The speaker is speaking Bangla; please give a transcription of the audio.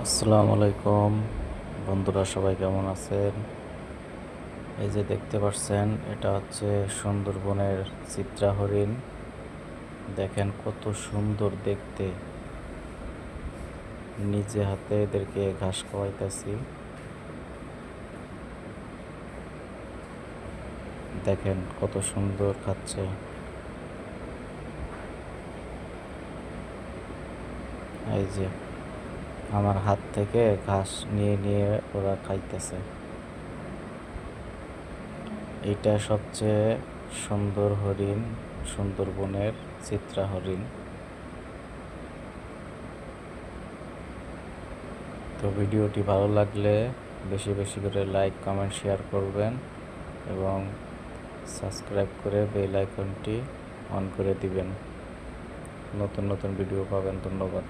আসসালামু আলাইকুম বন্ধুরা, সবাই কেমন আছেন? এই যে দেখতে পাচ্ছেন, এটা হচ্ছে সুন্দরবনের চিত্রা হরিণ। দেখেন কত সুন্দর দেখতে। নিজে হাতে এদেরকে ঘাস খাওয়াইতেছি। দেখেন কত সুন্দর খাচ্ছে। এই যে আমার হাত থেকে ঘাস নিয়ে নিয়ে ওরা খাইতেছে। এটা সবচেয়ে সুন্দর হরিণ, সুন্দরবনের চিত্রা হরিণ। তো ভিডিওটি ভালো লাগলে বেশি বেশি করে লাইক, কমেন্ট, শেয়ার করবেন এবং সাবস্ক্রাইব করে বেল আইকনটি অন করে দিবেন। নতুন নতুন ভিডিও পাবেন। ধন্যবাদ।